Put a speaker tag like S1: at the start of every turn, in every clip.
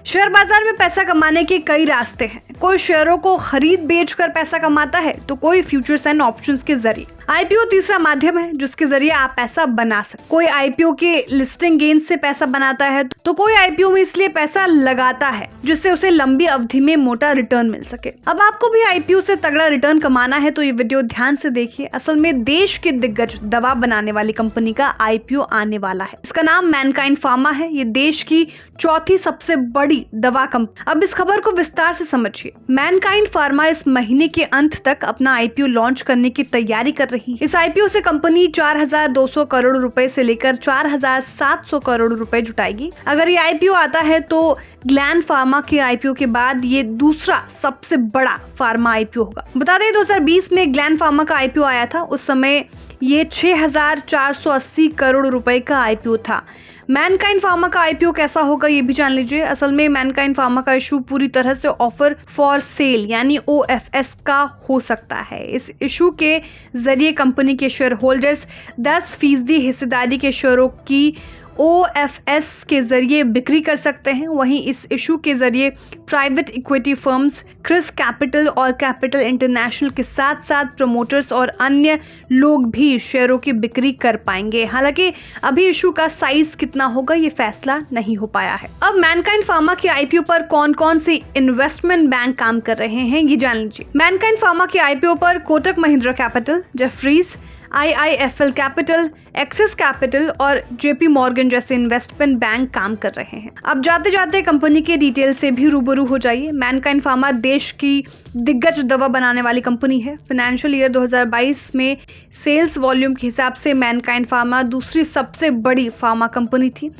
S1: Share बाजार में पैसा कमाने के कई रास्ते हैं। कोई शेयरों को खरीद बेच कर पैसा कमाता है तो कोई फ्यूचर्स एंड ऑप्शंस के जरिए। आईपीओ तीसरा माध्यम है जिसके जरिए आप पैसा बना सकते। कोई आईपीओ के लिस्टिंग गेन से पैसा बनाता है तो कोई आईपीओ में इसलिए पैसा लगाता है जिससे उसे लंबी अवधि में मोटा रिटर्न मिल सके। अब आपको भी आईपीओ से तगड़ा रिटर्न कमाना है तो ये वीडियो ध्यान से देखिए। असल में देश की दिग्गज दवा बनाने वाली कंपनी का आईपीओ आने वाला है। इसका नाम मैनकाइंड फार्मा है। ये देश की चौथी सबसे बड़ी दवा कंपनी। अब इस खबर को विस्तार से समझिए। मैनकाइंड फार्मा इस महीने के अंत तक अपना आईपीओ लॉन्च करने की तैयारी कर रही है। इस आईपीओ से कंपनी 4,200 करोड़ रुपए से लेकर 4,700 करोड़ रुपए जुटाएगी। अगर ये आईपीओ आता है तो ग्लैंड फार्मा के आईपीओ के बाद ये दूसरा सबसे बड़ा फार्मा आईपीओ होगा। बता दें 2020 में ग्लैंड फार्मा का आईपीओ आया था। उस समय ये 6,480 करोड़ रुपए का आईपीओ था। मैनकाइंड फार्मा का आईपीओ कैसा होगा ये भी जान लीजिए। असल में मैनकाइंड फार्मा का इशू पूरी तरह से ऑफर फॉर सेल यानी OFS का हो सकता है। इस इशू के जरिए कंपनी के शेयर होल्डर्स 10% हिस्सेदारी के शेयरों की OFS के जरिए बिक्री कर सकते हैं। वहीं इस इशू के जरिए private equity firms ChrysCapital और कैपिटल इंटरनेशनल के साथ साथ प्रमोटर्स और अन्य लोग भी शेयरों की बिक्री कर पाएंगे। हालांकि अभी इशू का साइज कितना होगा ये फैसला नहीं हो पाया है। अब मैनकाइंड फार्मा के आईपीओ पर कौन कौन से इन्वेस्टमेंट बैंक काम कर रहे हैं ये जान लीजिए। मैनकाइंड फार्मा के आईपीओ पर Kotak Mahindra capital, Jefferies, IIFL capital, axis capital और JP मॉर्गन जैसे इन्वेस्टमेंट बैंक काम कर रहे हैं। अब जाते जाते कंपनी के डिटेल से भी रूबरू हो जाइए। मैनकाइंड फार्मा देश की दिग्गज दवा बनाने वाली कंपनी है। फाइनेंशियल ईयर 2022 में सेल्स वॉल्यूम के हिसाब से मैनकाइंड फार्मा दूसरी सबसे बड़ी फार्मा कंपनी थी।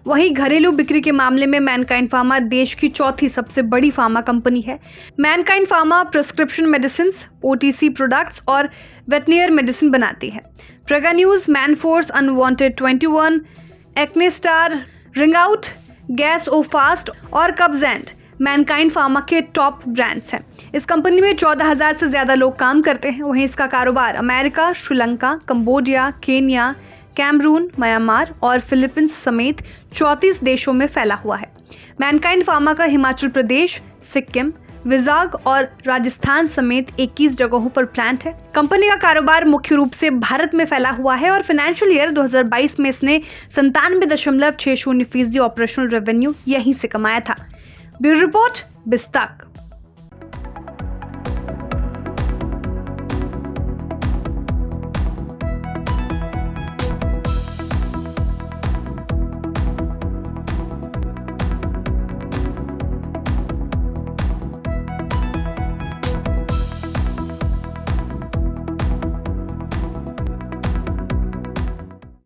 S1: वहीं घरेलू बिक्री के मामले में मैनकाइंड फार्मा देश की चौथी सबसे बड़ी फार्मा कंपनी है। Mankind pharma prescription medicine, OTC products और वेटनियर मेडिसिन बनाती है। Prega News, Manforce, Unwanted 21, Acnestar, ring out, gas o fast और कब्जेंट मैनकाइंड फार्मा के टॉप ब्रांड्स हैं। इस कंपनी में 14,000 से ज्यादा लोग काम करते हैं। वहीं इसका कारोबार America, Sri Lanka, Cambodia, Kenya, Cameroon, Myanmar और फिलीपींस समेत 34 देशों में फैला हुआ है। मैनकाइंड फार्मा का हिमाचल प्रदेश, सिक्किम, विजाग और राजस्थान समेत 21 जगहों पर प्लांट है। कंपनी का कारोबार मुख्य रूप से भारत में फैला हुआ है और फाइनेंशियल ईयर 2022 में इसने 97.60% ऑपरेशनल रेवेन्यू यहीं से कमाया था। Bureau report, बिस्तक।